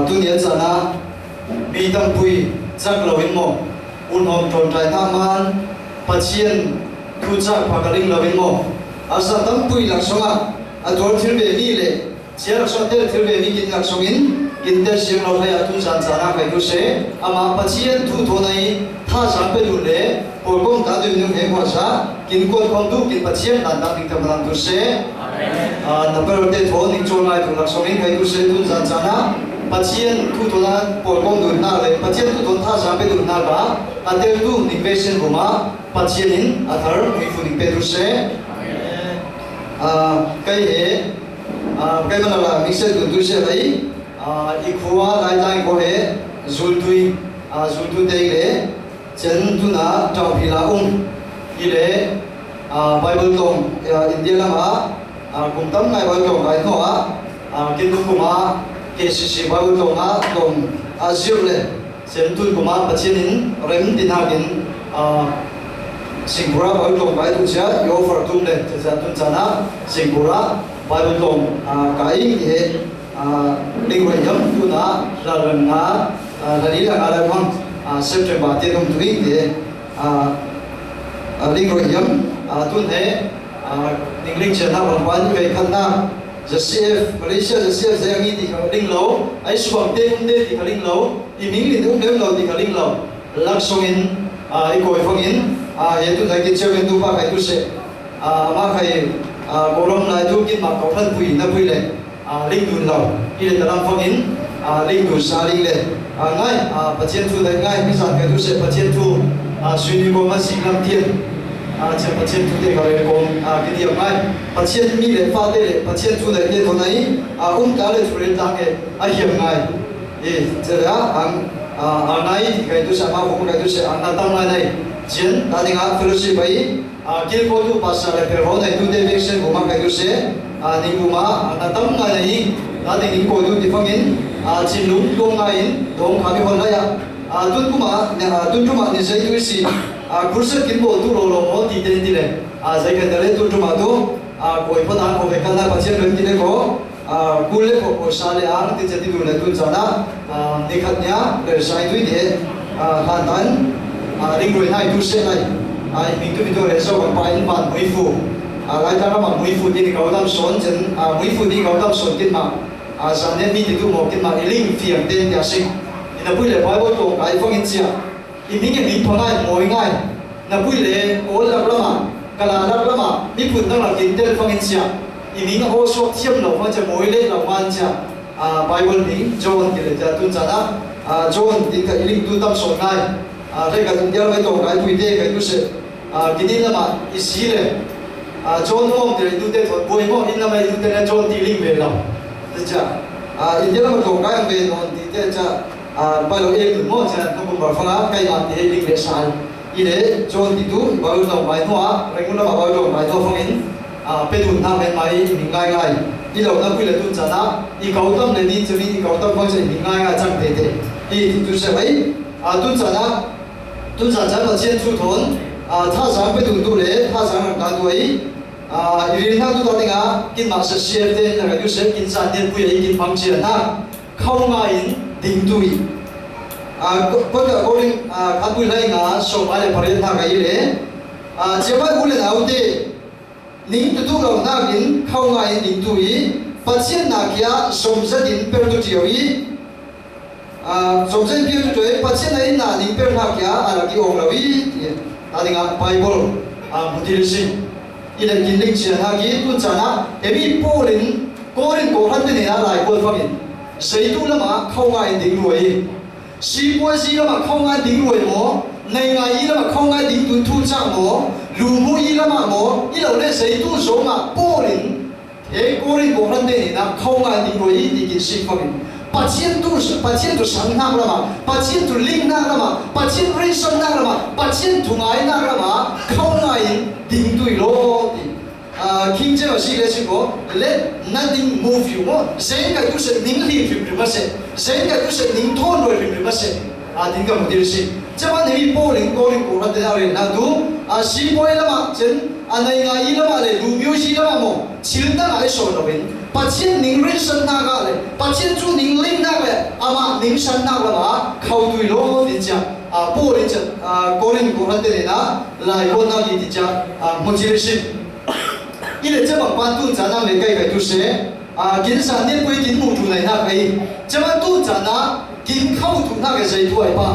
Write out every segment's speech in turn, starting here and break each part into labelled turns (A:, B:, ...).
A: tu niên sana bi tam pui chắc lovin mo un hom tron trai thaman patien thu chắc phakaling lovin mo asa tam pui laksonga ador thil be mi le chia laksong tel thil be mi kin laksongin kin tel siang lo hai atun san sana kai tu se ama patien thu thonai tha sang pe lu le por kom ta du nu he ko sa kin kon kom du kin patien dan dan dik tam tu se number te thon ning chon lai tu laksongin kai tu se tun san sana patien thu thona por kom du na le patien thu thon tha sang pe du na ba atel tu ning pe sen goma patien in athar mi fu ning pe tu se cái hệ cái mà là mình sẽ tụi sẽ thấy ikhuwa lai tai ko he zultui đây le chen tu na trao phi la ile bible tong india lama kum tam ngai bible tong kai no kin tu kuma kcc bible tong tong azir le chen tu kuma pachenin rem tin ha kin Singapura Bible tong kai tu sia yo for tum le cha tun chana Singapura Bible tong kai he linh hội nhóm tu na là lần na là lý là ngài phong September tiên công thủy thì linh hội nhóm tu thế linh linh chân na hoàn toàn về khăn na JCF Malaysia JCF saya ngi thì linh lâu ấy số bằng tên đây thì linh lâu thì mình linh cũng đếm lâu thì linh lâu lắc song in ai coi phong in hiện tu thấy cái chiều hiện tu ba cái tu sẽ mà cái borom này tu kinh mà có thân quỷ na quỷ lệ linh đun lâu khi để làm phong in linh đun sa linh lệ ngay patient tu đấy ngay bây giờ cái tu sẽ patient tu suy nghĩ của mình sinh làm tiền chỉ patient tu để gọi là cái điều ngay patient mi lệ pha để patient tu đấy cái thằng này cả lệ tu lên tăng cái hiểm ngay thì giờ đó này thì cái tu sẽ mà cũng cái tu sẽ anh ta tăng này chiến ta đi ngã fellowship ấy kia có tu pasal là phải hỏi này tu deviation của cái tu sẽ ni kuma anh ta tăng này ta đi những cô tu thì phong in chỉ lúc đông ngày đông khami hôn lại tuân kuma ni sai tu si kursus kiến bộ tu rồi một tí tên đi này sai cái đấy tuân kuma tu coi phần ăn coi cái nào patient lớn tí này có kule ko sale ang ti chati du na tun sana nikhat nya le sai tu de han tan ring roi nai tu se nai ai ming tu video le so pa in ban mui fu lai ta ma mui fu di ka dam son chen mui fu di ka dam son kin ma san ne mi ti tu mo kin ma ling fiang ten ya sing ina pui le bible to ai phong in chia i ming mi phongai moi ngai na pui le o la lama kala la lama mi phun tang la kin tel phong in chia mình có số thiêm lâu mà chỉ mỗi lên lâu man cha Bible mình John thì là tuân trả đó John thì cái linh tu tâm số này đây cái chúng ta phải tổ cái quy định cái tu sẽ cái này là mà ý xí này John mong thì tu tế thuật bồi mong in là mà tu tế là John thì linh về lòng được chưa in là mà tổ cái về nó thì thế cha Bible em cũng mong cha nó cũng bảo phong cái mà thì linh về sai ý đấy John thì tu Bible lòng bài hoa rồi cũng là Bible lòng bài hoa phong in pe tu na men mai mình ngai ngai đi lâu na quy là tu chana đi cầu tâm để đi cho đi cầu tâm phong sẽ mình ngai ngai chẳng thể thế đi tu sẽ mấy tu chana mà trên tu thốn tha sáng pe tu lệ tha sáng là tu ấy riêng thang tu ta tiếng kinh mặc sẽ share tên là cái tu sẽ kinh sản tiền quy ấy kinh phong triển ha không ngai in đình tui có cái cố định khát quy lại ngã số mai để phải thang cái gì đấy chỉ phải quy là nào thế nín tu lâu na kín khâu ngay nín tu ý phát triển na kia sống gia đình per tu chiều ý sống gia đình per tu chiều phát triển này na nín per na kia là cái ông lâu ý ta đi ngang Bible một điều gì ý là kín linh chuyện na kia tu chana em ý Paul linh cố hắn tên này lại Paul phát hiện xây tu là mà khâu ngay nín nuôi si Paul si là mà khâu ngay nín nuôi mỏ này ngay ý là mà khâu ngay nín tu thu trang mỏ lu mu i lama mo i lo le sei tu so ma porin e korin ko han de na khonga ni roi ni ki sik fa min patient tu sang na lama patient tu ling na lama patient reason na lama patient tu ngai na lama khonga in ding tu lo ti king je wa si le si ko let nothing move you mo sen ka tu se ning li fi ma se sen ka tu se ning thon roi fi ma se din ka mo dir si chama nei porin korin ko han de na du si boy lama chen anai ngai lama le lu myo si lama mo chilta ngai so no ben ปัจเจียนนิ่งเรื่องสันนักเลยปัจเจียนจู่นิ่งเล่นนักเลยอามานิ่งสันนักละมาเข้าดุยโลดิจ้าปูริจ้าโกลินกูรันเตเลนะลายคนนักดิจ้ามุจิริชิอีเลจะบอกว่าตู้จานังเลยใกล้ๆดูเสียกินสันเนี่ยไปกินหมูจุไหนนักไอ้จะมาตู้จานะกินข้าวถุงนักไอ้ใจตัวไอ้ป้า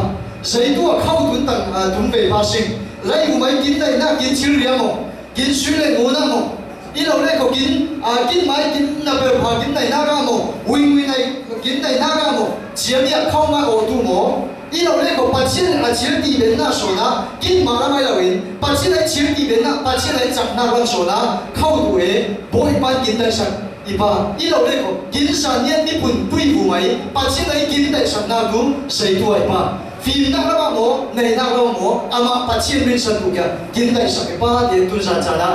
A: ใจตัวข้าวถุงตั้งถุงเปย์ป้าสิงไล่กูไม่กินได้นักกินชิลเรียมกินชิลเลยงูนักมั้งอีเราเล่ก็กินไม่กินนับเป็นพากินได้นักมั้งวิ่งในกินได้นักมั้งเชียร์เนี่ยเข้ามาโอตุมั้งอีเราเล่ก็ปัจเจียนเชียร์ดีเป็นน่าสนนะกินมาแล้วไม่เราเห็นปัจเจียนเชียร์ดีเป็นน่าปัจเจียนจับนักวันสนนะเข้าดูเอ๋บ่อยปานกินได้สักอีป้าอีเราเล่ก็กินสันเนี่ยญี่ปุ่นปุยผู้ไหมปัจเจียนกินได้สักนักดูใส่ตัวอีป้าฟิล์มนักละมั้งในนักละมั้งอามาปัจเจียนเป็นสันตุกะกินได้สักอีป้าเดี๋ยวตุนสันจานะ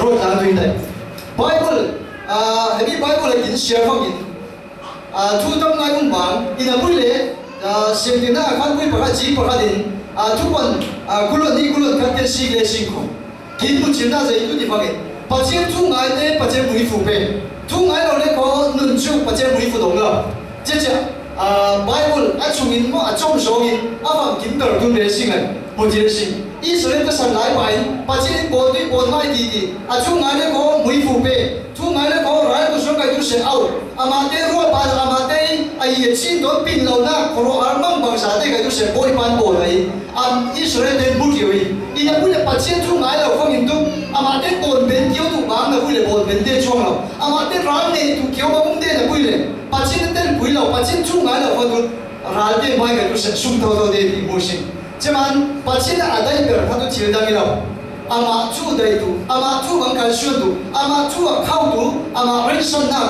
A: รถทางด้วยได้ไบเบิลเห็นไบเบิลกินเชียร์ฟังกินทุกตั้งไงอุ้มบังอินาบุเล่เสียงที่น่าขันคุยประกาศจีประกาศดินทุกวันกุลนี่กุลกันเต็มสิ่งเลยสิ่งของกินมุจิน่าจะอยู่ที่ฟังกินปัจเจียนทุกไงเต้ปัจเจียนมุยฟูเป้ทุกไงเราเล่ก็นุ่นจูปัจเจียนมุยฟูตรงละเจ๊จ้าไบเบิลช่วงนี้มั่วจงสองนี้ฟังกินเติร์ดตุนเลยสิ่งเลยมุจิเลยสิ่งอิสราเอลก็สั่งหลายไปปัจเจียนบอดี้บอดไม่ดีช่วงไงเล่ก็มุยฟูเป้ทุกไงเล่ก็ร้ายก็ช่วงไงดูเสียเอาอามาเตรัวปาอามาเตไอ้ชิ้นโดนปินเราหน้าโครอาร์มังบางสาเตก็ดูเสียบอยปานบอดไอ้อิสราเอลเดินบุกอยู่อีนั่นพูดเลยปัจเจียนทุกไงเราฟังยินทุกอามาเตโกนเป็นเกี่ยวทุกบางนั่นพูดเลยบอดเป็นเดชช่วงเราอามาเตร้านเนี่ยทุกเกี่ยวบางเดนั่นพูดเลยปัจเจียนเต้นพูดเราปัจเจียนทุกไงเราฟังดูร้านเต้ไม่ก็ดูเสียสุ่มเท่าเดดีมูสิใช่ไหมปัจเจียนอะไรเกิดเขาดูเชื่อได้เราอามาจู่ได้ดูอามาจู่บังคับช่วยดูอามาจู่เข้าดูอามาเรื่องสันนัก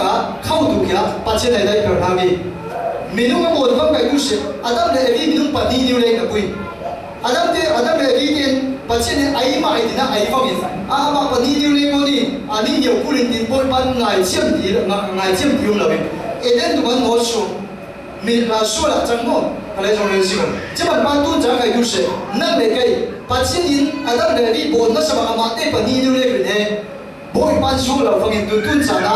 A: เข้าดูแค่ปัจเจียนอะไรเกิดทางนี้มีนุ่งหมดฟังไปดูเสียอาดัมเลยมีนุ่งปัดนี้นิ้วเล็กนะปุ้ยอาดัมเลยมีเงินปัจเจียนไอ้มาไอ้ที่นั่นไอ้ฟังยินอามาปัดนี้นิ้วเล็กคนนี้อันนี้เดี๋ยวผู้เล่นดินบอลปันไงเชื่อมดีไงเชื่อมดีเลยเอเดนดูมันโง่ชัวมีชัวละจังมั้งอะไรจงเรียนสิมันจะมันมาตู้จังไงดูเสียนั่นเลยไงปัจเจียนอาดัมเลยมีบอลนั่นสมัยอามาเต้ปัดนี้นิ้วเล็กเลยบอยปันชัวละฟังยินตุนจังนะ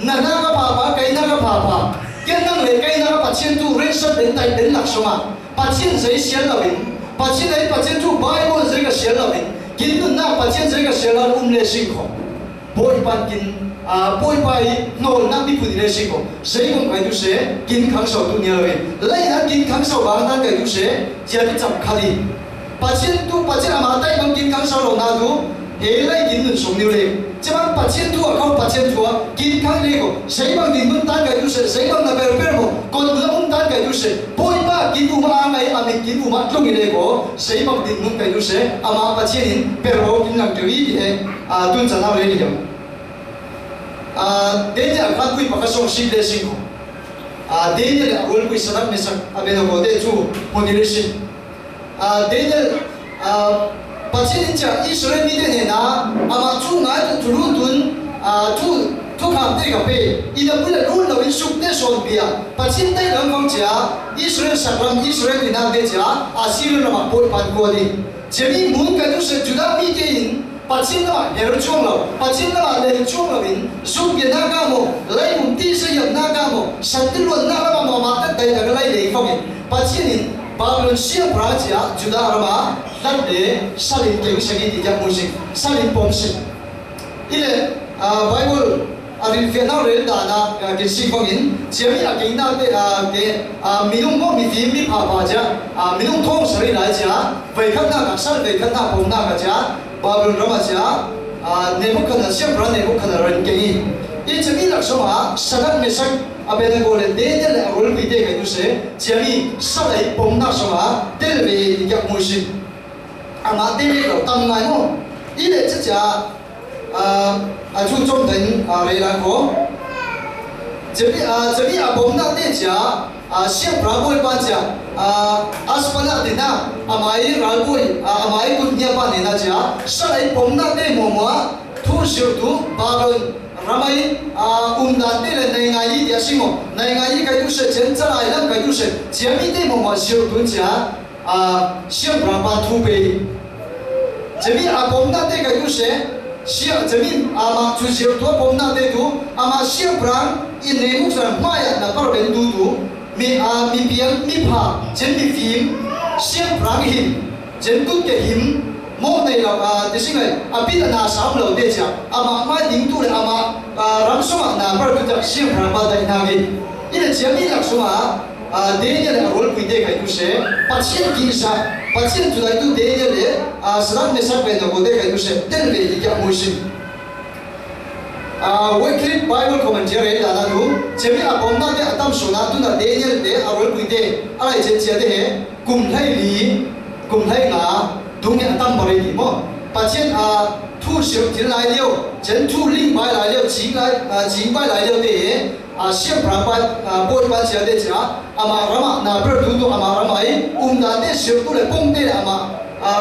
A: นั่นก็พาพาไกนั่นก็พาพาแกนั่งเลยไกนั่นก็ปัจเจียนตู้เรื่องสัตว์เป็นไตเป็นหลักสมาปัจเจียนใจเสียละวินปัจเจียนตู้ไบเบิลใจก็เสียละวินกินนุ่นน่าปัจเจียนใจก็เสียละเลยสิ่งของบอยปันกินบอยไปโน่นนั่งมีผู้ดีเลยสิ่งของใจของใครดูเสียกินขังเสาตัวนี้เลยเลยนะกินขังเสาบางนั่นใครดูเสียจะไปจับคดีปัจเจียนอามาได้บางกินขังเสาลงนาดูเฮ้ยเลยกินนุ่นส่งนิ้วเลยจะมันปัจเจียนทั่วเขาปัจเจียนทั่วกินขังเลยก็ใจบางกินนุ่นตั้งใครดูเสียใจบางนั่นเป็นโมคนนุ่นตั้งใครดูเสียบอยป้ากินผู้มาไงอามิกินผู้มาตรงนี้เลยก็ใจบางกินนุ่นใครดูเสียอามาปัจเจียนเป็นโมกินหลังจากนี้ตุนจะน่าเลยนี่ยังเดี๋ยวขันคุยปากกาส่งสิ่งเดียวสิ่งของเดี๋ยวเอาไว้คุยสนับมิสักเป็นโมเดลจู่คนนี้สิ่งเดี๋ยวปัจจุบันจะอิสราเอลมีเด่นนะอามาจู่งานทุรุนตุนทุกคำเด็กกับเป้อีนั่นพูดเลยรุ่นเราเป็นสุขเดชอนเบียปัจจุบันเราฟังจ้าอิสราเอลสักวันอิสราเอลที่นั่นเดียจ้าซีเรียลมาปอยปันกวดีจะมีมุนกันดูเสจุดามีเกณฑ์ปัจจุบันเฮรุช่วงเราปัจจุบันเฮรุช่วงเราเป็นสุขเบียนักการโมไล่มุนที่เสียนักการโมสันติล้วนนักการโมมาตั้งแต่กันไล่เลยฟังยินปัจจุบันบางคนเสียพระเจ้าจุดาเรามานั่นเองสัลินเก่งสิ่งที่จะมุ่งสิ่งสัลินปมสิ่งอีเล่ไบเบิลอาริฟินาเรนดานะกินสิ่งฟังยินเชื่อมีอะไรนั่นเองมีนุ่งก็มีฟิล์มมีภาพจ้ามีนุ่งท้องสรีระจ้าไปข้างหน้ากับสัลไปข้างหน้าปมหน้ากับจ้าบาบิลรามาจ้าเนบุคันเสียพระเนบุคันเรนเก่งอีจะมีหลักสมาสักไม่สักอาเบนโกเลเดนเลยรูลพิเดกันดูเสียจะมีสักไอ้ปมหน้าสมาเดลเวยักมุสิอามาเดลเราตั้งไงมั้งอีเล่จะจ้าชุดจมถึงอะไรล่ะก็จะมีปมหน้าเดจ้าเสียพระบุญปัญจอาสปนาดินะอามาอีรัลบุญอามาอีกุญญาปานินะจ้าสักไอ้ปมหน้าเดมัวมัวทุสิวทุบารุนรามัยดันเตเลในไงยี่เดียสิโมในไงยี่ใครดูเสเจนจะไล่แล้วใครดูเสเจียมีเดมัวมัวสิวทุจ้าเสียพระปันทุเปจะมีปมหน้าเดใครดูเส siang jamin ama chu siang thua pom na te tu ama siang prang in ne muk san maya na par ben tu mi piang mi pha chen mi phim siang prang him chen tu ke him mo nei la de sing ai apit na sam lo de cha ama ma ding tu le ama ram soma na par tu ta siang prang ba dai na ge ina jamin lak soma Daniel le role pui de kai tu se patient ki sa patient tu dai tu Daniel le sran me sa pe no ko de kai tu se ten ve di kya mo sin Wycliffe Bible commentary da na tu chemi a pom na de atam sona tu na Daniel de role pui de alai chen chia de he kum lai nga dung ya atam bari di mo patient thu siu tin lai liu chen thu ling bai lai liu jing bai lai liu de siang prang boy ban sia de cha ama rama na ber tu tu ama rama ai da de siu tu le pong de ama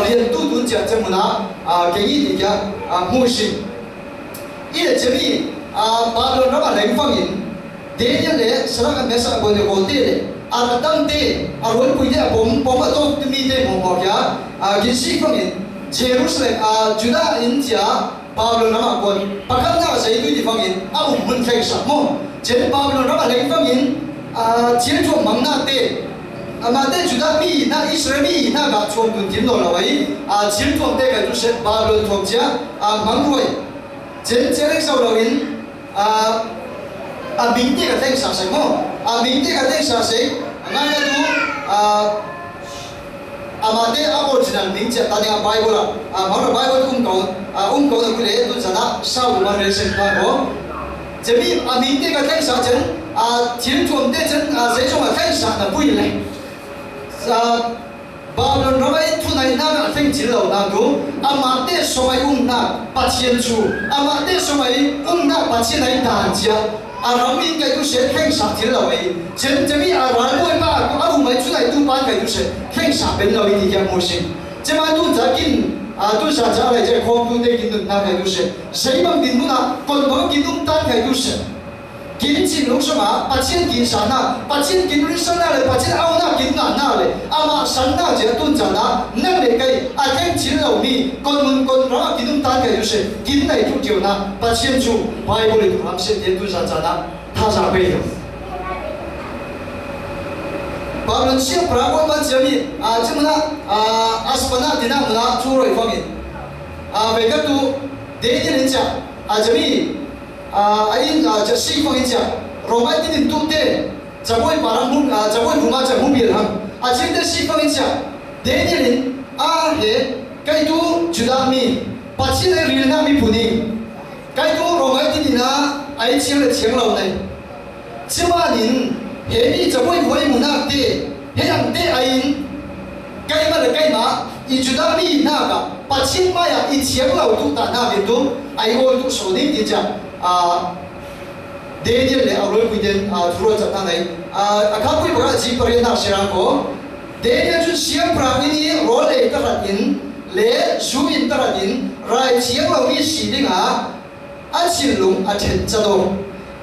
A: rian tu tu cha chamuna ke yi di kya mu shi i le chemi ba lo rama leng fang in de ye le sara me sa bo de ko de le dang de rol pui de pom to mi de mo mo kya gi si fang in Jerusalem Judah in cha Babylon rama ko pakhat na sai tu di fang in mun khai sa mo chen Babylon rama leng fang in chiến thuật mang na te mà te Judah mi na Israel mi na ga chom tu tin lo la wai chiến thuật te ga tu se Babylon thong cha mang ruai chen chen sau lo in bình te ga te sa sai mo bình te ga te sa sai nga ya tu amate original ming cha ta ne Bible ma Bible ko na kule tu sana sau ma re se ka ko chemi bình te ga te sa chen chiến thuật te chen sai so ma te sa na pui lai Babylon ramai tu nai na ga thing chi lo na tu amate so mai na pa chien chu amate so mai na pa chien nai dan chia Aramin cái tu sẽ khen sạc thiên lâu ấy, chân chân mi Aram mỗi ba có áo mai chú này tu ban cái tu sẽ khen sạc bên lâu ấy thì cái mối sinh, chân mà tu trả kinh tu sạc trả lại cái không tu để kinh tu na cái tu sẽ, xây bằng kinh tu na còn có kinh tu tan cái tu sẽ, kinh chỉ lúc sao mà bắt chân kinh sản na, bắt chân kinh lúc sản na lại bắt chân áo na kinh na lại, ama sản na chỉ tu trả na, năng để cái khen thiên lâu mi còn đó kinh tu tan cái tu sẽ, kinh này tu chịu na, bắt chân chu Bible itu ham se dia tu sana tha sa pe yo Babylon sia pragon ban jami chimna aspana dina muna chu roi fami ve ka tu de ni cha jami ain cha si fami cha romai tin tu te jaboi parang mun jaboi bunga cha mu bil ham chin de si fami cha de ni he kai tu Judah mi pachin ri na mi puni cái đó rồi mấy cái na ai chiang là chiang lâu này, chứ mà nín hệ mi cho mỗi mỗi một năm tê, hệ hàng tê ai cái mà là cái mà, ít chút đã mi na cả, bắt chiang mà ya ít chiang lâu tu ta na biết tu, ai ôi tu số định thì chả, để đi lấy ở rồi quy định thua chặt ta này, các quý bà chị phải nhận được xem có, để đi chút chiang prang ini rồi lấy ta ra in, lấy số in ta ra in, rồi chiang lâu mi xí đi ngã xin lùng chen cha do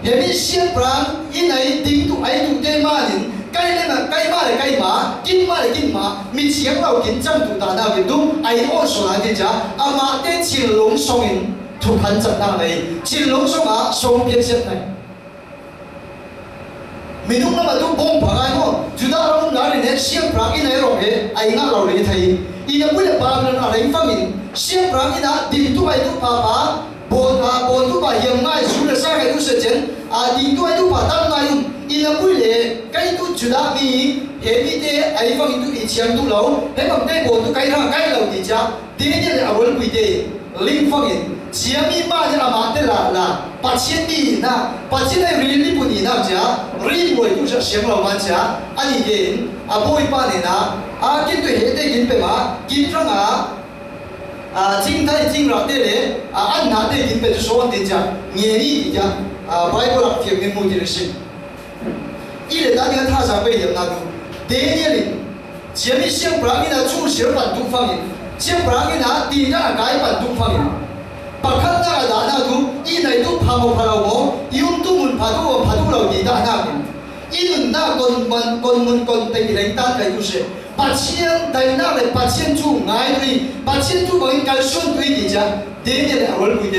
A: he mi sian prang in ai ding tu ai tu te ma nin kai le na kai ma le kai ma kin ma mi chiang lo kin cham tu ta na vi tu ai o so na ti cha ama te chin lung song in thu khan chat na nei chin lung song a song phe set nai mi nu na ma tu bom pa ai ho Judah rom na ne sian prang in ai ro he ai nga lo le thai ina pu le ba na reng fam in sian prang ina ding tu ai tu pa bon tu ba hiam ngai su le sa kai tu se chen ding tu ai tu ba tam ngai in a pui le kai tu Judah mi he mi te ai fang tu i chiam tu lo he bang te bon tu kai ra kai lo ti cha te ne le awol pui te ling fang in chiam mi ma ja ma te la pa chien ni na pa chien ai ri li pu ni na cha ri boi tu sa siam lo man cha ani ge boi pa ne na kin tu he te kin pe ma kin ra nga chính thay chính rõ thế đấy anh nói thế kinh về số anh tin chắc nghe đi thì Bible là phim cái môn gì sinh ý là ta nghe tha sao bây giờ nào thế nhỉ chỉมีเสียงปรางนี่นะชูเสียงปันทุกฟังเสียงปรางนี่นะตีน่ากายปันทุกฟังปักขันน่าด่าน่าดูอีไหนทุกพาโมพาเราโมยุ่งตุ้มพาทุกเราดีด่าน่าอีนุ่นน่าคนมันคนเต็งแรงต้านใครดูเสีย 8000代那嘞8000株爱对8000株帮干顺对的家，点点的我们的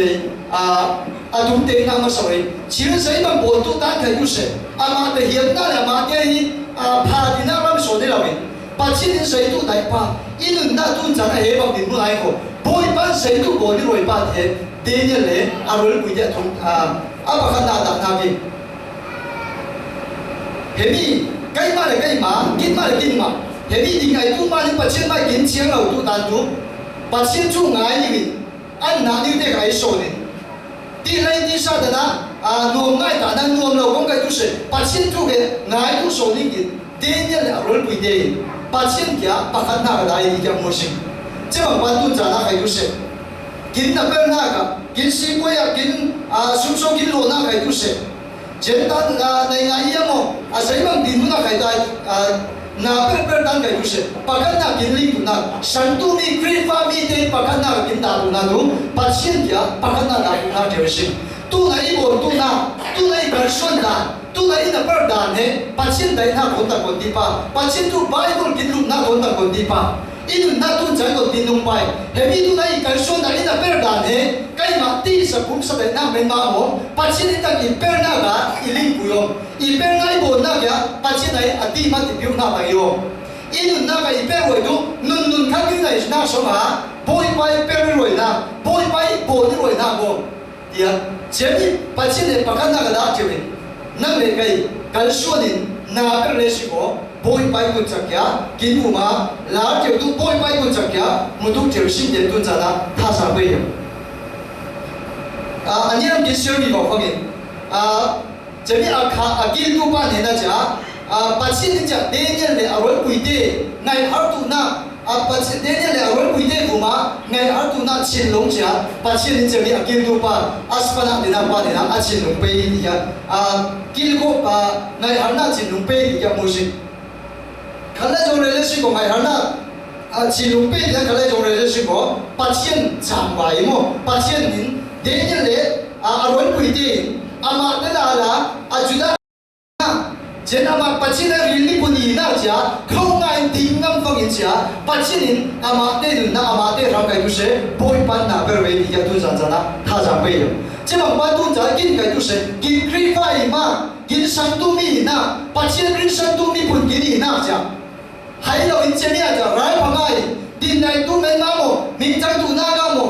A: 东点那么少嘞，其实谁们我都单看就是嘛的现那嘞嘛的怕的那么说的了喂，8000年谁都来怕，因为那都真系希望你们来过，不一般谁都过的来怕的，点点嘞我们的同把看那边，下面该嘛的该嘛，紧嘛的紧嘛。下面另外都买8000买金钱了都单独8000株爱里面，按哪里得来说呢？第来第三的呢农爱打那农了，讲个就是8000株的爱都说你的，第二了我不的8000家把看那个来的叫模型，这么关注在那还就是，金那边那个金西瓜呀，金叔叔金罗那个就是，简单那个一样哦，谁帮金那个在那dan kayu se pakan na kinling tu na santu mi kripa mi te pakan na kinta tu na tu pasien dia pakan na tersi tu na ibo tu na ikarson na tu na ina perdan he pasien dai na konta konti pa pasien tu bible kinlu na konta konti pa inu na tu jai ko tinung pai hebi tu na ikarson na ina perdan he kai ma ti sa kum sa dai na men ma mo pasien ita ki perna ga iling kuyo iper na ibo na kya pasien dai ati ma ti piu na ba yo inu na ga iper wo do nun ka ki na is na so ma boy pai per ro na boy pai bo ni ro na go dia jemi pasien ne pakan na ga da tiwe na le kai kal so ni na per le si ko boy pai ko chakya kinu ma la ke tu boy pai ko chakya mu tu tiu sin de tu za na tha sa bai yo anh em biết siêu đi vào phong hình jadi akil tu pan hena ja pasien ni ja denial le awal puite ngai har tu na pasien denial le awal puite kuma ngai har tu na chin long ja pasien ni jadi akil tu pa aspana dina pa dina chin long pe ni ya kil ko pa ngai har na chin long pe ni ya musi khala jo le si ko ngai har na chin long pe ya khala jo le si ko pasien chang bai mo pasien nin denial le awal puite ama dala ajuda jenama pachina rilli puni na ja khonga dingam fangin ja pachinin ama te na ama te ram kai duse boy pan na ber we ya tu jan jana tha ja pe yo chema pa tu ja kin kai duse kin kri fai ma kin sang tu mi na pachin rin sang tu mi pun kin na ja hai lo in cheni a ja rai phangai din nai tu men na mo min chang tu na ga mo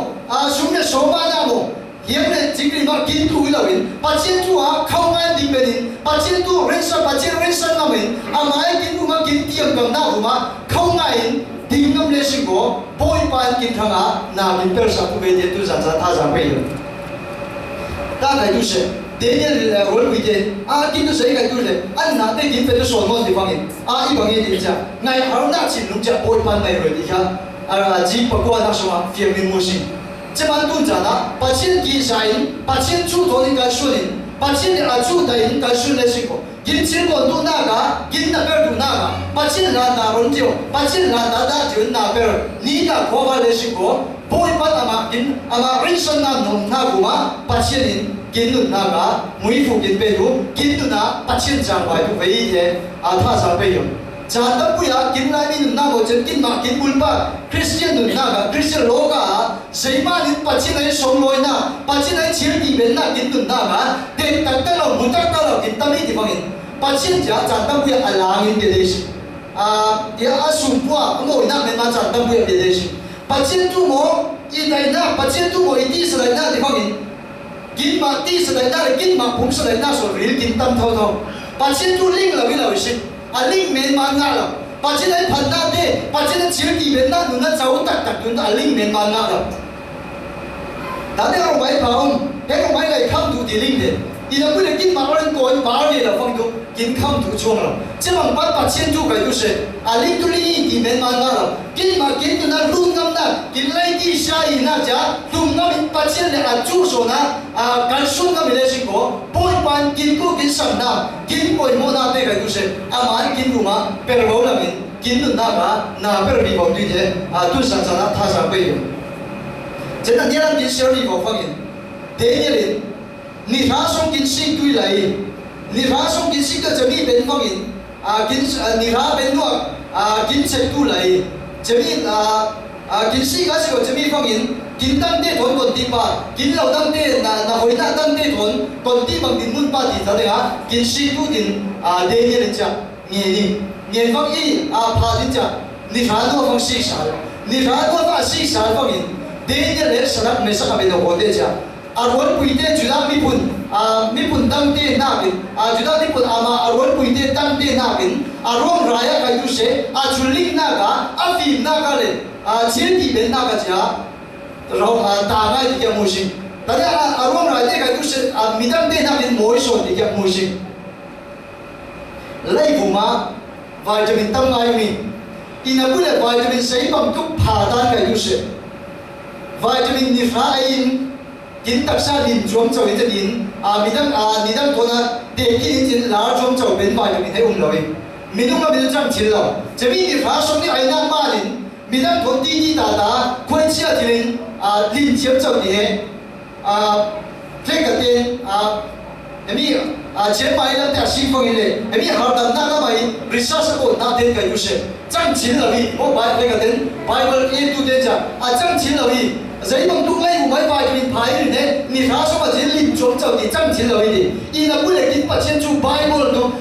A: sum ne so ma na mo hiệp này chính vì nó kiến thú là mình bắt chiến thú không ai định bên bắt chiến thú ren sơn là mình mai kiến thú mà kiến tiêm cầm nào mà không ai định ngâm lên sinh của bôi pan kiến thằng na kiến per sa tu về để tu sản tha sản bây giờ ta cái tu sẽ đến nhà là huấn luyện thế kiến tu sẽ cái tu sẽ anh na để kiến phải tu soi ngon thì bằng hình ý bằng hình thì sao ngày hôm nay chỉ lúc chợ bôi pan này rồi thì sao chỉ bắt qua那什么 phiền mình mua sinh这帮动者呢，8000基山，8000出头应该说的，8000的出的应该说的是个，因结果都那个，因那边都那个，8000人拿红酒，8000人拿酒那边，你那国外的是个，不一般人生那农那个嘛，8000人因那个，每户因被都，因那8000张外都唯一的他才被用。Jangan punya kinai ni nama macam kin mak kin bulpa Christian tu naga Christian loga seiman ni pacin ay songloi na pacin ay ciri ben na kin tu naga de tak kalau mutak kalau kita ni dibangin pacin ja jangan punya alangin dia desi dia asumpa mo ina memang jangan punya dia desi pacin tu mo idai na pacin tu mo idi selai na dibangin kin mak ti selai na kin mak pung selai na so real kin tam thau thau pacin tu ling lawi lawi si aling men man nga la pachin ay phanda de pachin ay chirki ben na nuna chau tak tak tun aling men man nga la dade ang bai paum he ko mai lai kham tu di ling de ina pule kin ma ren ko ba le la fang tu kin kham tu chong la chemang pa pachin tu kai tu se aling tu li di men man nga la kin ma kin tu na lu ngam na kin lai di sai na ja lu ngam pachin le a chu so na kan su ngam le sing ko poi pan kin ko kin sam na kin poi mo na te kai tu se amai kin tu ma per ho la min kin tu na ba na per bi bo tu je tu sang sang na tha sa pe yo chen na dia kin share ni bo fang in de ye le ni ra song kin sing tu lai ni ra song kin sing ka jami ben fang in kín ni ra bên nuột kín chết tu lại chỉ kín sĩ cái gì chỉ phong in kín tăng tê thốn còn tim ba kín lâu tăng tê là hồi na tăng tê thốn còn tim bằng kín mun ba thì thật đấy hả kín sĩ tu kín đề như lên chả nghe phong y phá đến chả ni ra nuột phong sĩ sản ni ra nuột phong sĩ sản phong in đề như lên sản mấy sản bên đâu có đề chả arwan puite juda mi pun tang te na bin juda mi pun ama arwan puite tang te na bin arong raya kai tu se chulik na ga afim na ga le cheti ben na ga cha ro ta ga ti kya mushi ta ya arong raya kai tu se midang te na bin moi so ti kya mushi lai buma vitamin tam ngai mi inabule vitamin sei bang tu pha dan kai tu se vitamin ni fa in kín tập sa liền chuông châu đến đến midang thôn để kín đến lá chuông châu bên ngoài mình thấy rồi mình đúng là mình chẳng chịu rồi chỉ vì đi phá sống đi ai nam ba liền midang thôn đi đà quay chia thì liền chiếm châu thì thế cái tên em biết chiếm bài là tại sinh phong này em biết họ đâm na cái bài research của na tên cái gì chẳng chịu rồi một bài thế cái tên Bible in tu tên chả chẳng chịu rồi giấy bằng tung lấy một mấy vài cái phái như thế,你拿什么钱领从走的挣钱了一点，你那不能给把钱出 Bible 都，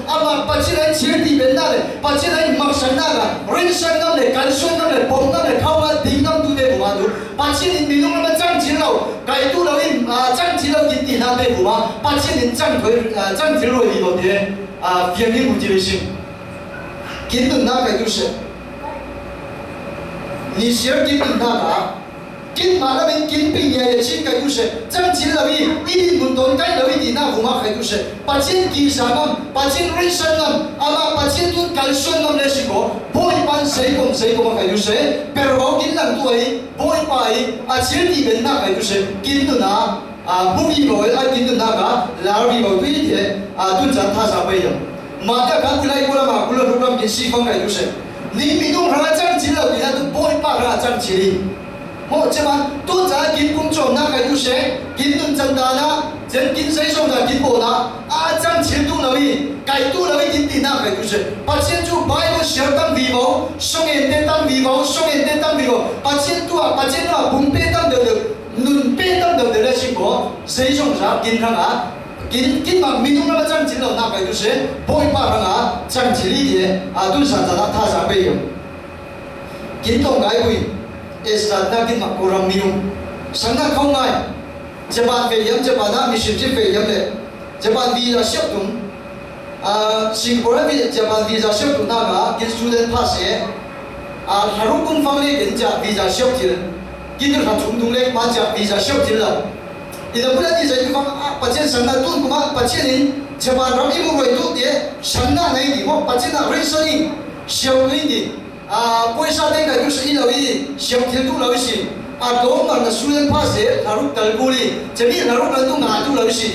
A: 把钱来钱里面那嘞，把钱来马上那个，人生那嘞，感受那嘞，碰那嘞，靠那顶那都得不嘛都，把钱你弄那么挣钱了，该多了一挣钱了一点那得不嘛，把钱你挣回挣钱了一多点便宜不就行，根本那个就是，你想根本那个。kín mà nó bên kín bình nhẹ trên cái tu sửa chẳng chỉ là vì ít một tuần cái là vì đi nào cũng mắc cái tu sửa bà trên kỳ sản ngâm bà trên rơi sân ngâm mà bà trên tuần cái xuân ngâm để xí có bôi ban sấy cũng cái tu sửa pero có kín lần tuổi bôi bài trên đi bên nào cái tu sửa kín tu na bút đi rồi kín tu na cả là vì bảo tuy thế tuần chẳng tha sao bây giờ mà các cái này cũng là mà cũng là lúc làm cái xí phong cái tu sửa mình đúng là chẳng chỉ là vì là tu bôi ba là chẳng chỉ đi một chứ mà tôi trả kín công trộm na cái tu sẻ kín tuần chân đà na chân kín xây xong là kín bộ na chẳng chiến tu là vì cái tu là vì kín tiền na cái tu sẻ bà chiến tu bài nó xéo tăng vì máu xong em tên tăng vì máu xong em tên tăng vì máu bà chiến tu bùng bê tăng được nụn bê tăng được là xin có xây xong ra kín thằng kín mà mình không là chẳng chiến là na cái tu sẻ bôi ba thằng chẳng chiến đi thế tu sản ra tha ra bây giờ kín tổng cái gì Esrata kin makurang minum sanga không ngay Japan về yếm Japan na mission trip về yếm lệ Japan visa ship tung Singapore Japan visa ship tung na ga kin student pass e haruk kum family kin ja visa ship til kin tu thang chung tung le ma ja visa ship til la ida pula ni jai fang pachen sanga tun kuma pachen in Japan ram imu roi tu de sanga nei ni mo pachen na reasoning xiao ni ni quay sang đây cái就是一楼一小天都楼是多门的student pass là lúc tới cô đi chỉ biết là lúc lên tu ngã tu楼是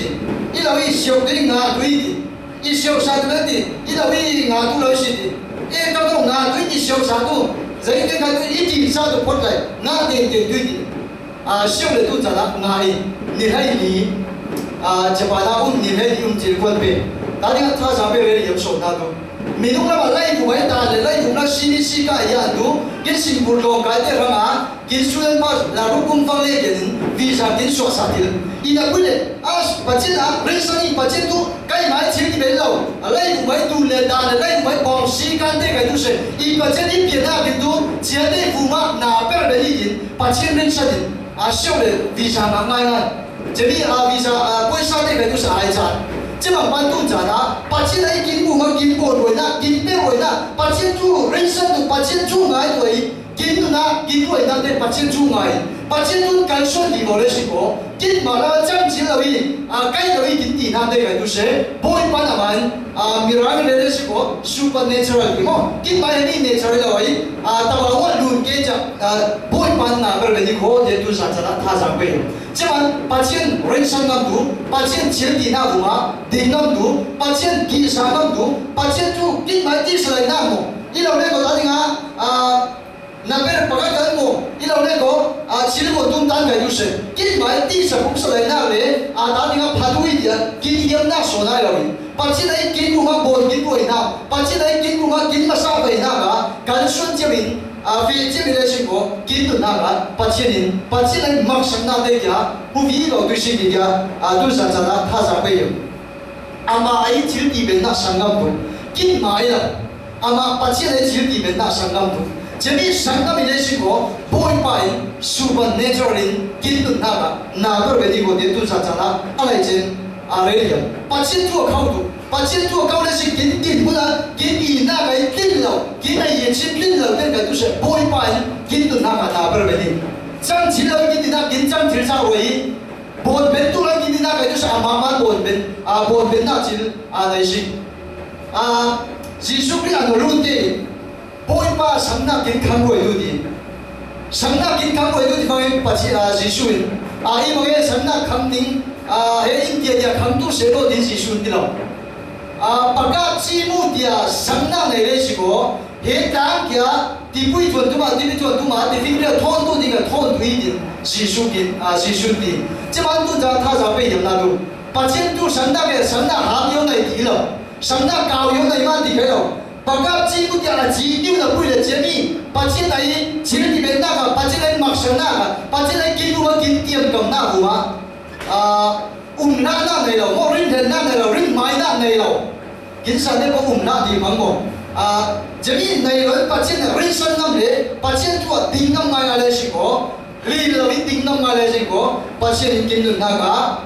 A: 一楼一小天ngã tu đi一小三tu đi一楼一ngã tu楼是一到到ngã tu一小三tu rồi cái tu一点三tu quất lại ngã tiền tiền tu đi小的tu咋啦ngã đi你还你chỉ把它你还用这关呗大家他上边有手那都mình đúng là mà lấy của mấy ta để lấy của nó xin xin cái gì anh tú cái xin bùn đồ cái thế rằng cái student pass là lúc công phong lên cái visa cái số sát thì in là quyết định bà chết lấy sang bà chết tu cái máy chiếm thì bên lâu lấy của mấy tu lên ta để lấy của mấy bằng sĩ can thế cái tu sẽ in bà chết in biển na cái tu chỉ để phụ mà nào bé bên đi bà chết lên sang thì siêu để visa mà ngay ngay chỉ vì visa quay sang thế cái tu sẽ ai chán chứ mà ban tu trả đó, bà chị này kín bùn mà kín bồn rồi na, kín bê rồi na, bà chị tu人生tu bà chị tu ngài rồi, kín tu na, kín rồi na để bà chị tu ngài, bà chị tu cảm xúc đi vào đấy sự cố, kín mà nó chẳng chỉ là vì cái đó ý kín tiền để cái tu sẽ, bồi ban à man, miracle đấy sự cố, supernatural cái mà, kín bài này natural rồi, tao bảoว่าluôn cái chắc bồi ban là cái này khó để tu sản xuất thà rằng bây chứ mà bà chiến人生năm đủ, bà chiến chiến đi nào đủ mà, đi năm đủ, bà chiến kỹ sản năm đủ, bà chiến tu kín bài đi sợi năm mồ, ý là đây có nói tiếng na bên bậc cái cán bộ, ý là đây có chỉ là một tung tan cái du sự, kín bài đi sợi cũng sợi nào đấy, ta tiếng phá đuôi đi, kín hiếm na số này rồi. 把钱来给我们不给我那，把钱来给我们给嘛少给那个，干顺这边非这边来说过，给到那个把钱来马上拿得呀，不比到对是的呀，都是啥子他啥会有，阿妈爱钱里面那上岗不，给买了，阿妈把钱来钱里面那上岗不。这里上岗的是说，不会把书本拿出来，给到那个，那个问题我哋都啥子啦，阿来钱。来了，把钱做靠度，把钱做高的是给不然给你那个给了，给那眼睛给了，那个就是不会把给到那个那个问题。张起了给你那给张起上位，不变多了给你那个就是慢慢不变那钱那些技术比较弱的，不会把上那健康为多的，上那健康为多的方面把钱技术因为上那康宁。喺印度嘅康都寫到電視算啲咯。百家之母啲省那嚟咧是個，喺講嘅啲背轉都嘛，啲飛了拖到啲嘅拖對啲是算啲是算啲，即係都就他就俾人那度，把錢都省那嘅省那行樣嚟啲咯，省那教樣嚟嘛啲嘅咯。百家之母啲指標就背嚟這邊，把錢嚟錢裡面那個，把錢嚟陌生那個，把錢嚟見我見點咁那個嘛。那嚟咯，我認人那嚟咯，認買那嚟咯，其實呢個那地方喎，這邊嚟咯，把錢嚟認生咁嚟，把錢做定咁買嚟是個，嚟咯，定咁買嚟是個，把錢見到那個，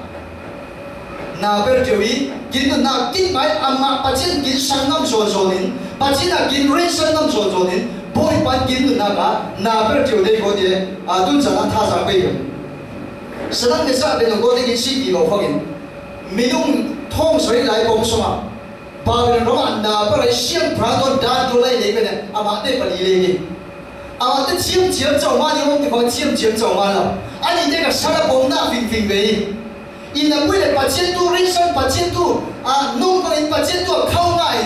A: 那邊就係見到那見買嘛，把錢見生咁做年，把錢啊見認生咁做年，不會把見到那邊就係嗰啲都就係他上邊嘅。實際上，你同嗰啲嘅司機路發現，沒用湯水嚟講什麼，把人攞那不嚟先把到打到嚟嚟嘅呢，嘛啲不理嚟嘅，啲錢走嘛，你講地方錢走嘛啦，你這個啥都講那平嘅，因為為了把錢都人生把錢都弄個人把錢都靠愛。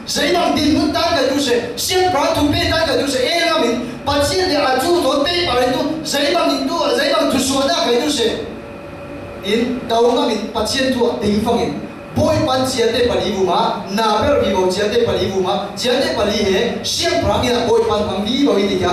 A: 谁帮定门单个就是先把土背单个就是那名把钱的住所背把人都谁帮你多谁帮tu说那个就是因到那名把钱多定方人不会把钱的把礼物嘛那边礼物钱的把礼物嘛钱的把礼物先把你不会把旁礼物一点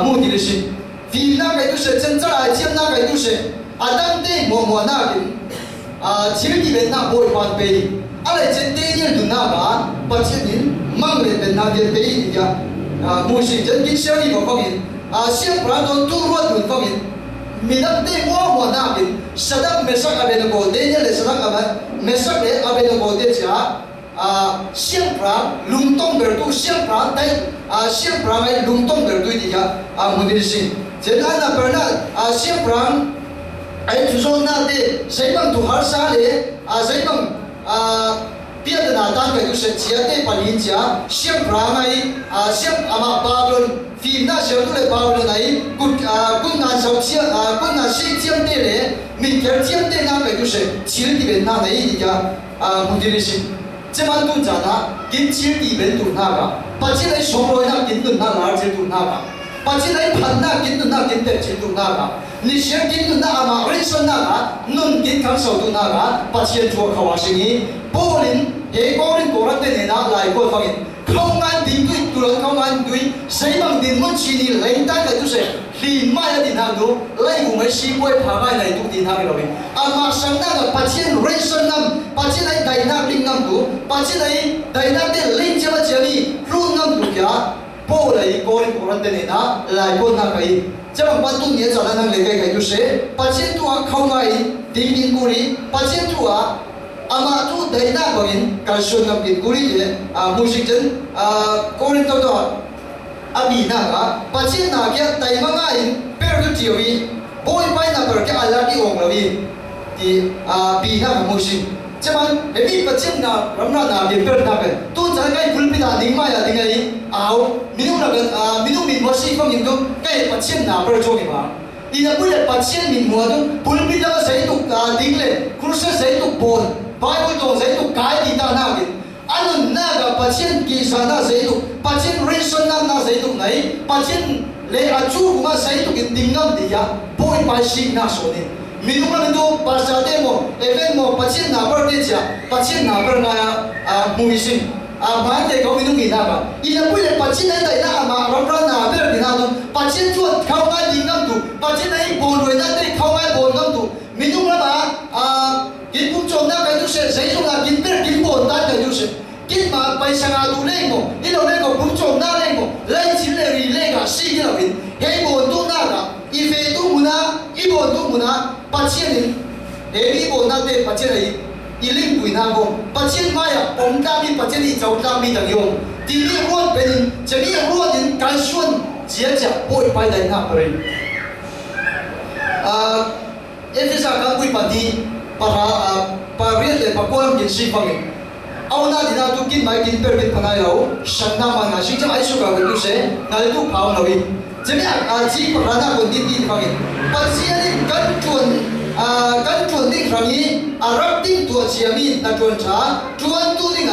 A: 目的是vì那个就是真正来钱那个就是当地默那个钱里面那不会把背来真地人都那个把钱人忙的在那边背一点目前真的小礼物方面先把它多落的方面มีนักเตะว่านาบินสดับเมสักอาเบนโกเดียเลยสดับอาเบนเมสักเลยอาเบนโกเดียจ้าเสียงพระลุงต้องเบิดตัวเสียงพระได้เสียงพระไม่ลุงต้องเบิดตัวดีจ้ามุดิสิเจนอันนั้นเป็นนั้นเสียงพระไอ้ทุกคนนั่นเดใช้บังทุกหาสาเลยใช้บังเปียดนาตันก็อยู่เสียเจียเตปนิจ้าเสียงพระไม่เสียงอามาบาบลฟีน่าเชื่อเลยบาบลไหนกุนงานเสียกุนงานเสียเจียมเตเลยมีเกี่ยวเจียมเตนั่นก็อยู่เสียเชียร์ที่เป็นนั่นไหนดีจ้ามุดิสิ这么多家呢，跟钱里面都那个，把钱来收来那跟都那哪儿钱都那个，把钱来盘那跟都那跟得钱都那个，你先跟都那嘛，人生那个，能跟康手都那个，把钱做靠话生意，不能一个人多人的那来过方面，靠岸定对，多人靠岸对，谁帮定门去你来单个就是。你买了电行度，来我们西北爬开来读电行的路边，马上那个把钱人生那，把钱来带那领那度，把钱来带那的领这么这里，入那度家，包来个人个人的那来过那个，这么把东西找到那里个就是把钱多靠来，定定鼓励，把钱多嘛都带那个人，干顺那边鼓励的木星人个人都多。abi na ga pachin na kya tai manga in per tu tiwi boy pai na per kya ala ki ong lawi ti bi na mo shi chaman hebi pachin na ramna na bi per na pe tu cha kai phul pi da ding ma ya ding ai aw minu na ga minu min mo shi phong in tu kai pachin na per jo ni ma ina pui le pachin min mo tu phul pi da sai tu ding le kursa sai tu bon bible to sai tu kai di ta na ki anun naga pacien kisana saitu pacien reason na saitu nai pacien le achu kuma saitu tingam dia boy pasi na soni minuma mindu pasade mo even mo pacien na ber dia pacien na ber na mùi sinh mà để có mình nghĩ nào ina bây giờ bắt chín này na mà rong rong na bây giờ nào tu bắt chín chuột không ai đi ngâm tu bắt chín này bồn rồi na đây không ai bồn ngâm tu mình đúng là mà kiến cũng trồng na cái tu sẽ giấy trong là kiến biết kiến bồn tan cái tu sẽ kiến mà bây sang tu lên ngô đi đâu lên ngô cũng trồng na lên ngô lấy chín lấy gì lấy cả xí cái nào vậy hay bồn tu na cả y phê tu muna y bồn tu muna bắt chín này để y bồn na đây bắt chín này iling bui na go pachin maya om ta mi pachin i chau ta mi dang yong ti mi ruan pen chemi ruan in kan suan chia cha poi pai dai na pare efisa kan bui pati para pariat le pakolam kin si pangi auna dina tu kin mai kin per kin pangai lo sanna ma nga sing cham ai su ka tu se ngal tu phau lo wi chemi chi parana ko ti pangi pachin in kan tuan kan tuan ding rangi arab ding tua chiamin na tuan cha tuan tu ding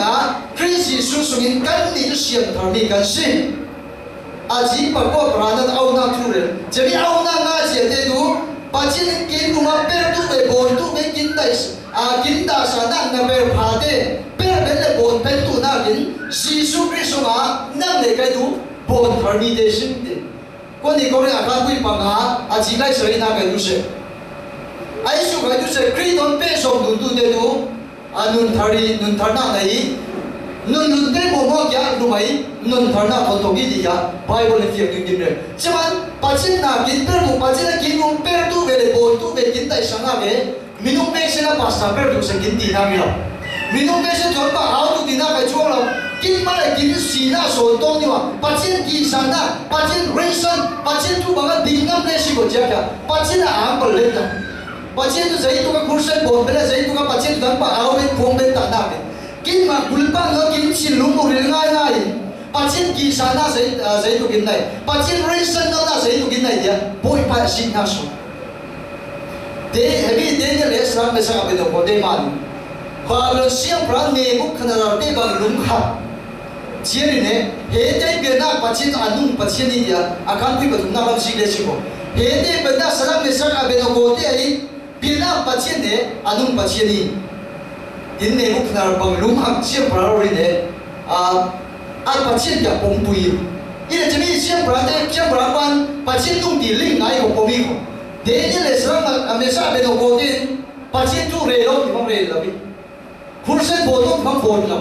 A: Christ Jesus sungin kan ni tu siam tharmi kan sin aji pa ko pranan au na thule chemi au na nga che te du pachin kin kuma per tu be bon tu be kin dai kin da sa na per pha de per be le bon pen tu na kin Jesus Christ ma nang le kai du bon tharmi de sin de ko ni ko ri aka kui pa nga aji lai sari na kai du se ai su cái tu sẽ khi đón bé sòng đun tu để tu nun thari na này nun cái bộ môn kia tu mấy nun thari na còn thong gì ya Bible này phiền kinh này chứ mà bắt chân na kinh bé bộ bắt chân na kinh bộ bé tu về để bộ tu về kinh tại sáng na về mình không bé sẽ là bắt sáng bé tu sẽ kinh đi na mi lo mình không bé sẽ chọn bảo áo tu đi na cái chuông lo kinh mà lại kinh xì na sồn tông như mà bắt chân kỳ sáng na bắt chân reason bắt chân tu bằng cái đình ngâm này xí của cha cả bắt chân là ám bẩn lên rồi Pacien tu zai tu ka kursen bon bela zai tu ka pacien dan pa aro ben phong ben ta na ben kin ma kulpa nga kin sin lum mo ril ngai ngai pacien ki sana zai tu kin nai pacien reason na zai tu kin nai dia poi pa sin na so de hebi de ne le sram me sa be do ko de man kha lo siam pran ne bu khana ra te bang lum kha chiari ne he dai be na pacien anung pacien ni dia akan pi ba na lam si le si ko he de be na sram me sa be do ko de ai Bila pacien ne anung pacien ni din ne muk nar bang lum hak siam parari ne pacien ya pompui ina jemi siam parate siam parapan pacien tung di ling ai ko pomi ko de ne le sram amesa be no ko din pacien tu re lo ki re la bi kursen bodong phang bod la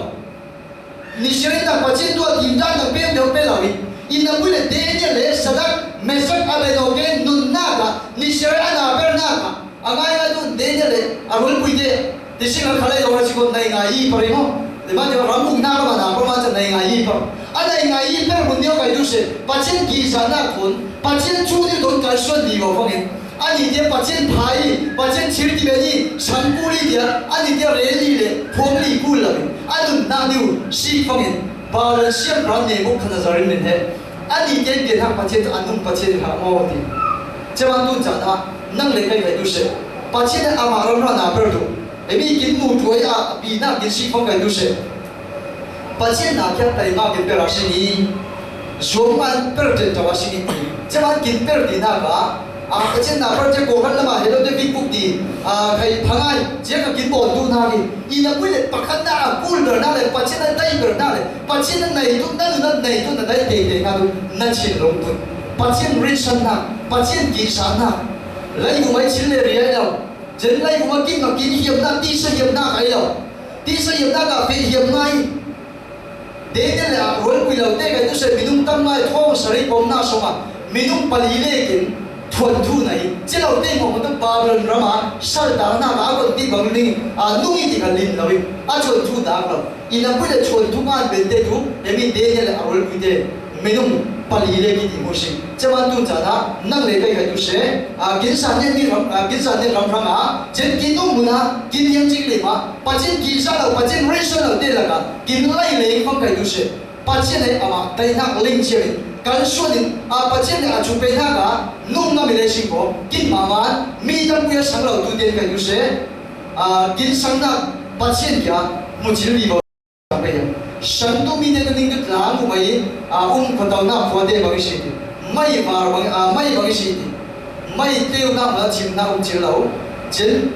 A: ni shere ta pacien tu tim dan na pe de pe la bi ina bule de ne le sadak mesak abe no ke nun na ga ni shere ana ber na ga angai nga tu denya le arul puide tising al khalai ora sikot nai ngai pare mo de ma de ramung na ba na ko ma cha nai ngai par anai ngai per bundio kai du se pacien ki sana kun pacien chu ni don kai son di go phangin ani de pacien phai pacien chir ti be ni san puri dia ani de re li le phom li ku la anun na niu si phangin ba la siam ran ne mo khana zarin ne he ani de de ha pacien anum pacien ha mo ti chama tu cha na nang le kai kai tu se pacien ama ram ra na per tu ebi kin mu tu ya bi na kin si phong kai tu se pacien na kya tai ma kin per asini zoman per te ta asini chama kin per di na ba pacien na per je ko kan lama hello de big book di kai phangai je ka kin bon tu na ni ina pui le pakhan na kul ber na le pacien na dai ber na le pacien na nei tu na nei tu na dai te na tu na chin long tu pacien reason na pacien ki sa na lấy của mấy chín lệ riêng đâu, chính lấy của mấy kinh hiểm na đi xây hiểm na cái đâu, đi xây hiểm na cả phi hiểm ngay, để nên là rồi quy đầu thế cái tôi sẽ mình tâm mai thong sari bom na soma, mình pali lệ kinh thuần thu này, chỉ đầu tiên một cái ba lần ra mà sao đào na cả còn đi bằng linh nuôi thì cả linh rồi, thuần thu đào rồi, ina bây giờ thuần thu ngan bên đây thu, để mình để nên là rồi quy thế, mình pali lệ cái gì cũng xin, cho bạn tu trả na năng lệ cái tu sẽ kiến sản nhân đi kiến sản nhân làm phẳng trên kiến đông muna kiến hiểm chính lệ mà bắt trên kiến sản đâu bắt trên reason đâu đây là cả kiến lấy lệ phong cái tu sẽ bắt trên này tay nặng linh chơi kan suanin bắt trên này chụp bên cả nung ngắm lệ sinh có kiến mà mi tâm quy sáng lâu tu tiên cái tu sẽ kiến sản na bắt trên kia một chỉ đi vào bây giờ sáng tu mi nên nên cái lá của mày phần đầu na phù hợp với cái mai vào mai bằng gì mai tiêu na mà chìm na chìm lâu chính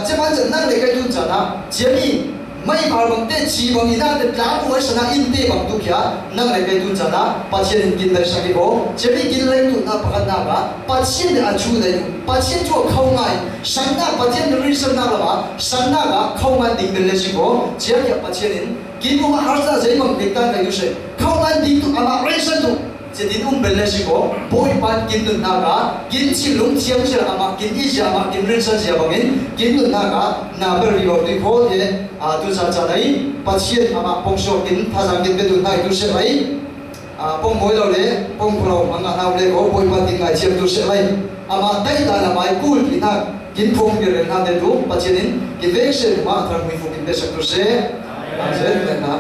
A: chứ mà chẳng năng để cái tu trả na chế mi ไม่พาบังเตจีบังอีน่าเด็ดล้างไว้ชนะอินเตบังตุกยานั่งในเป็นตุนจานะปัจเจนกินได้สักกี่โบจะไม่กินเลยตุนน่าประกันน่าบ้าปัจเจนเนี่ยชูเลยปัจเจนชั่วเข้าง่ายสันน่าปัจเจนรีสันน่าละบ้าสันน่าก็เข้าง่ายดิ่งเป็นเลยสิโบเจ้าอย่าปัจเจนกินมาหาซาใจบังเด็กตั้งแต่ยุเสเข้าง่ายดิ่งตุอามารีสันตุจะดินเป็นเลยสิโบโบยปานกินตุนน่าก็กินชิลุงเชียงเชียอามากินอีเชียอามากินรีสันเชียบังกินตุนน่าก็น่าเป็นรีวอร์ดที่โคตรเย่ตุนจาไหนปัจเจนอามาปงโชกินภาษากินเป็นตุนน่าตุเสไหมปงมวยเราเลยปงเรามังงานเราเลยโอ้โบยปานติงไงเชียงตุเสไหมอามาได้ตาละไม่กูกินน่ากินพงเรื่องนั้นเด็ดรู้ปัจเจนินกินเวชมาทำมีฟุกินเดชตุเสอาเจนเป็นนะ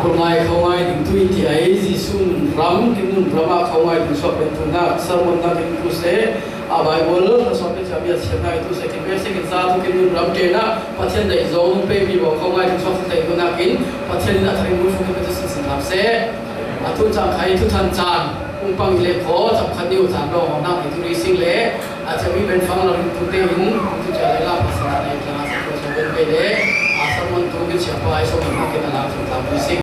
B: คนง่ายเขาง่ายถึงทุยที่ไอ้จิสุนรำกินนุ่นรำเขาง่ายถึงสอบเป็นทุนนักสมุนนักกินกุเสอาไบเบิลเราสอบเป็นจามีเสียงง่ายทุเสกินเวสิกินซาทุกินนุ่นรำเจนะปัจเจนได้โจงเปมีบอกเขาง่ายถึงสอบเป็นทุนนักกินปัจเจนนักทำมุฟุกินเป็นสิ่งสิ่งทำเสทุนจางใครทุนทันจานอุ้งปังเล็กขอจับคันดิวจานเราของนักในทุนสิ่งเละอาจจะมีเป็นฟังเราทุนเตหินทุนจะได้รับภาษาในคลาสก็จะเป็นไปได้สมุนทุนที่เชื่อไปสมุนนักกินอะไรทุนทำสิ่ง